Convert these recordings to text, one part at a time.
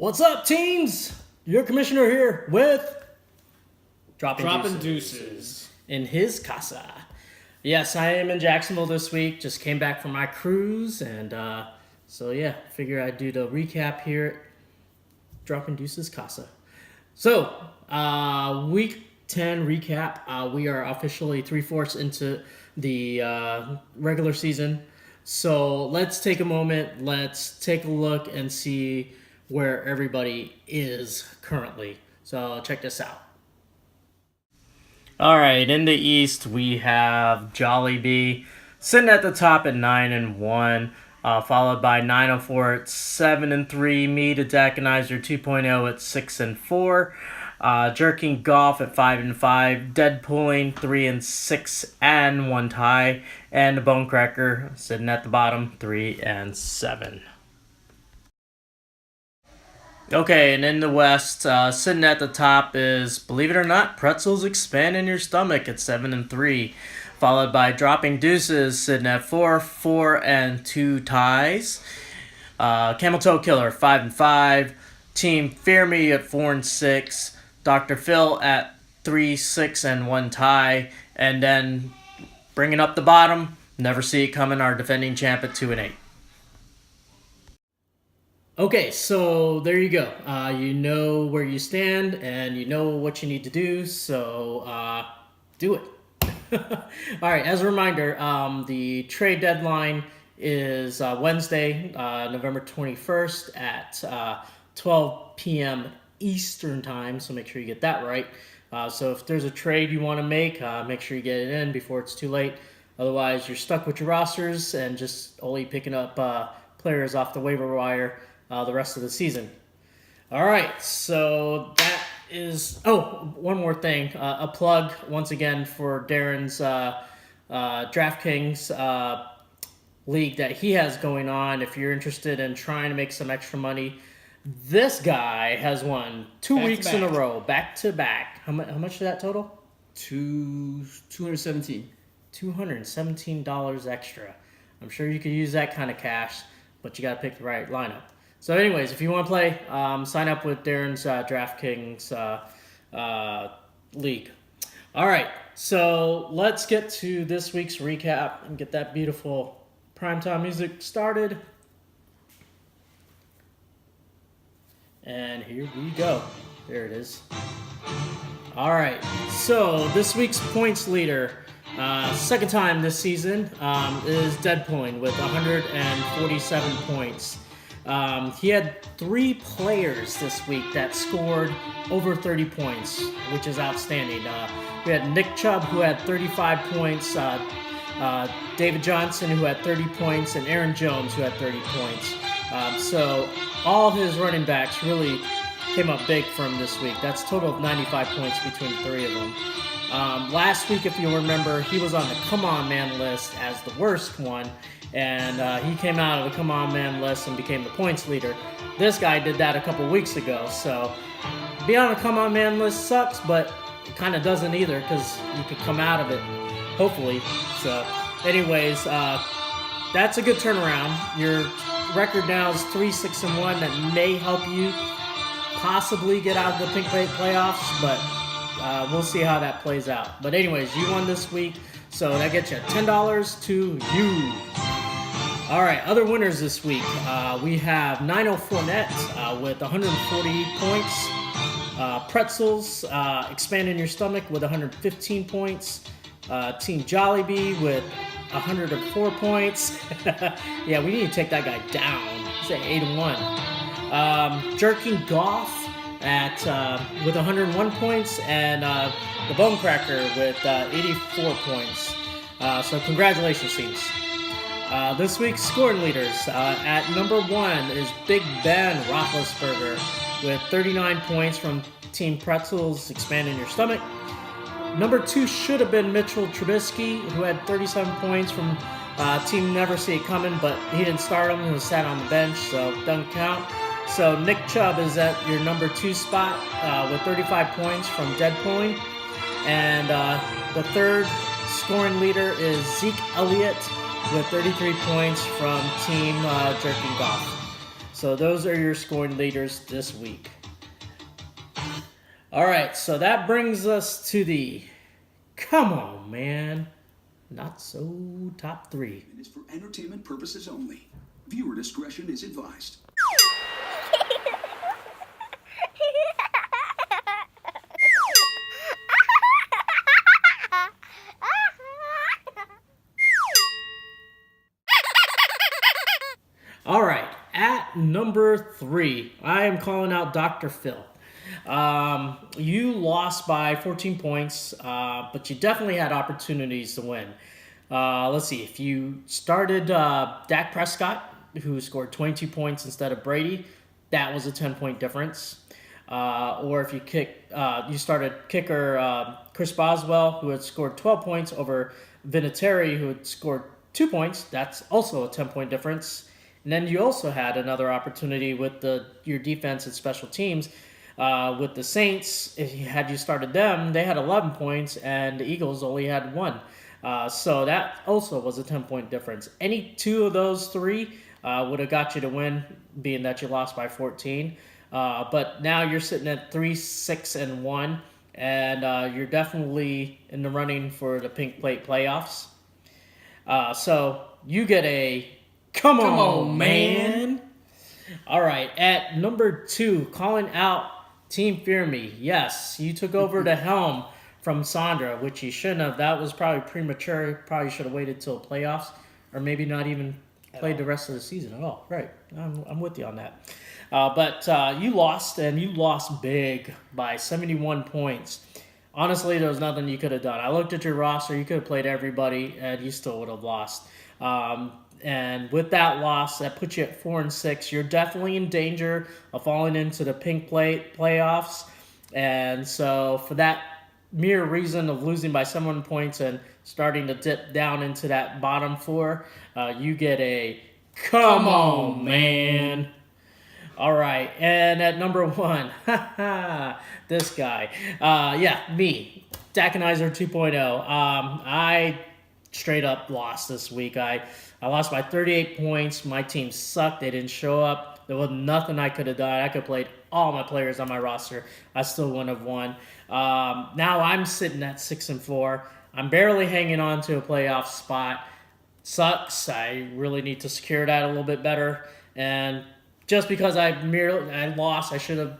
What's up, teams? Your commissioner here with Dropping deuces. in his casa. Yes, I am in Jacksonville this week. Just came back from my cruise, and figure I'd do the recap here at Dropping Deuces Casa. So, week 10 recap. We are officially 3/4 into the regular season. So let's take a moment. Let's take a look and see where everybody is currently. So check this out. All right, in the East we have Beeh sitting at the top at 9-1, followed by 904 at 7-3, me to Dakanizer 2.0 at 6-4, Jerking Golf at 5-5, Deadpooling 3-6 and 1 tie, and the Bonecracker sitting at the bottom 3-7. Okay, and in the West, sitting at the top is, believe it or not, Pretzels Expand in Your Stomach at 7-3, followed by Dropping Deuces sitting at 4 and 2 ties, Camel Toe Killer 5-5, Team Fear Me at 4-6, Dr. Phil at 3-6 and 1 tie, and then bringing up the bottom, Never See It Coming, our defending champ at 2-8. Okay, so there you go. You know where you stand, and you know what you need to do, so do it. All right, as a reminder, the trade deadline is Wednesday, November 21st at 12 p.m. Eastern Time, so make sure you get that right. So if there's a trade you want to make sure you get it in before it's too late. Otherwise, you're stuck with your rosters and just only picking up players off the waiver wire the rest of the season. All right, so that is... Oh, one more thing. A plug, once again, for Darren's DraftKings league that he has going on. If you're interested in trying to make some extra money, this guy has won 2 weeks in a row, back-to-back. How much is that total? $217. $217 extra. I'm sure you could use that kind of cash, but you got to pick the right lineup. So anyways, if you want to play, sign up with Darren's DraftKings league. All right, so let's get to this week's recap and get that beautiful primetime music started. And here we go. There it is. All right, so this week's points leader, second time this season, is Deadpooling with 147 points. He had 3 players this week that scored over 30 points, which is outstanding. We had Nick Chubb, who had 35 points, David Johnson, who had 30 points, and Aaron Jones, who had 30 points. So all his running backs really came up big from this week. That's a total of 95 points between the 3 of them. Last week, if you'll remember, he was on the Come On Man list as the worst one, and he came out of the Come On Man list and became the points leader. This guy did that a couple weeks ago, so being on the Come On Man list sucks, but it kind of doesn't either, because you could come out of it, hopefully. So anyways, that's a good turnaround. Your record now is 3-6-1. That may help you possibly get out of the pink plate playoffs, but we'll see how that plays out. But anyways, you won this week, so that gets you $10 to you. All right, other winners this week. We have 904 Net with 140 points. Pretzels Expand in Your Stomach with 115 points. Team Jollibee with 104 points. Yeah, we need to take that guy down. He's at 8-1. Jerking Golf with 101 points, and the Bonecracker with 84 points. So congratulations, teams. This week's scoring leaders, at number 1 is Big Ben Roethlisberger with 39 points from Team Pretzels Expand in Your Stomach. Number 2 should have been Mitchell Trubisky, who had 37 points from Team Never See It Coming, but he didn't start him. He was sat on the bench, so doesn't count. So Nick Chubb is at your number 2 spot with 35 points from Deadpooling. And the third scoring leader is Zeke Elliott with 33 points from Team Jerking Golf. So those are your scoring leaders this week. All right, so that brings us to the come on, man, not so top 3. It is for entertainment purposes only. Viewer discretion is advised. All right, at number 3, I am calling out Dr. Phil. You lost by 14 points, but you definitely had opportunities to win. Let's see, if you started Dak Prescott, who scored 22 points instead of Brady, that was a 10-point difference. Or if you started kicker Chris Boswell, who had scored 12 points over Vinatieri, who had scored 2 points, that's also a 10-point difference. And then you also had another opportunity with your defense and special teams. With the Saints, had you started them, they had 11 points, and the Eagles only had 1. So that also was a 10-point difference. Any 2 of those 3 would have got you to win, being that you lost by 14. But now you're sitting at 3-6-1, and you're definitely in the running for the Pink Plate playoffs. So you get a come on, man. All right, at number 2, calling out Team Fear Me. Yes, you took over the helm from Sandra, which you shouldn't have. That was probably premature. Probably should have waited till playoffs, or maybe not even played the rest of the season at all. Right, I'm with you on that. But you lost, and you lost big by 71 points. Honestly, there was nothing you could have done. I looked at your roster. You could have played everybody, and you still would have lost. And with that loss, that puts you at 4-6. You're definitely in danger of falling into the Pink Plate playoffs. And so for that mere reason of losing by 7 points and starting to dip down into that bottom 4, you get a come on, man. All right, and at number 1, this guy. Me, Dak and Iser 2.0. I straight up lost this week. I lost by 38 points. My team sucked. They didn't show up. There was nothing I could have done. I could have played all my players on my roster. I still wouldn't have won. Now I'm sitting at 6-4. I'm barely hanging on to a playoff spot. Sucks. I really need to secure that a little bit better. And just because I lost, I should have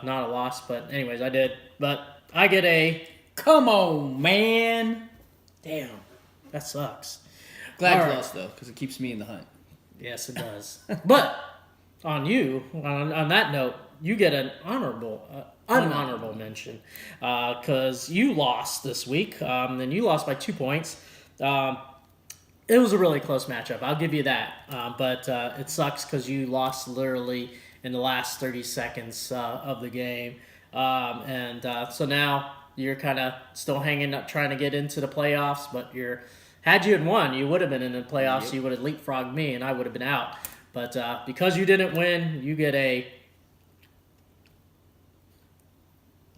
not a loss, but anyways, I did. But I get a come on, man. Damn, that sucks. Glad you lost, though, because it keeps me in the hunt. Yes, it does. But on you, on that note, you get an unhonorable mention because you lost this week. And you lost by 2 points. It was a really close matchup. I'll give you that. But it sucks because you lost literally in the last 30 seconds of the game. So now you're kind of still hanging up trying to get into the playoffs, but had you had won, you would have been in the playoffs. Yep. You would have leapfrogged me, and I would have been out. But because you didn't win, you get a...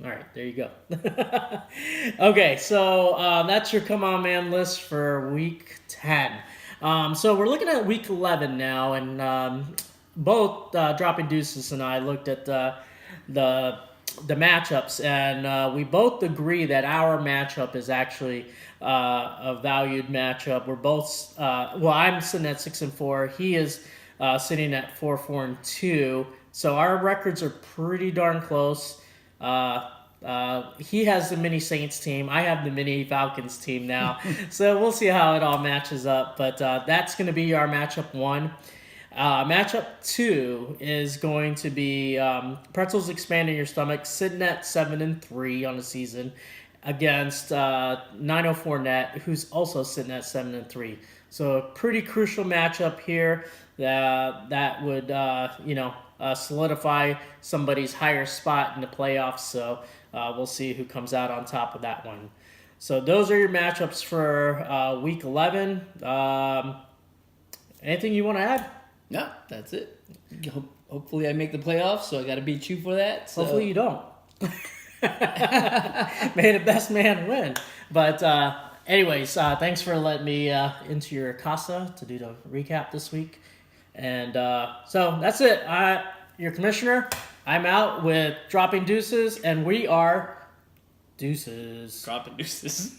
All right, there you go. Okay, so that's your Come On Man list for Week 10. So we're looking at Week 11 now, and both Dropping Deuces and I looked at the matchups, and we both agree that our matchup is actually a valued matchup. We're both I'm sitting at 6-4. He is sitting at 4-4-2. So our records are pretty darn close. He has the mini Saints team. I have the mini Falcons team now. So we'll see how it all matches up. But that's going to be our matchup 1. Matchup 2 is going to be Pretzels Expanding Your Stomach, sitting at 7-3 on the season against 904 Net, who's also sitting at 7-3. So a pretty crucial matchup here that would solidify somebody's higher spot in the playoffs. So we'll see who comes out on top of that one. So those are your matchups for Week 11. Anything you want to add? No, that's it. Hopefully I make the playoffs, so I got to beat you for that. So. Hopefully you don't. May the best man win. But anyways, thanks for letting me into your casa to do the recap this week. And so that's it. Your commissioner. I'm out with dropping deuces, and we are deuces. Dropping deuces.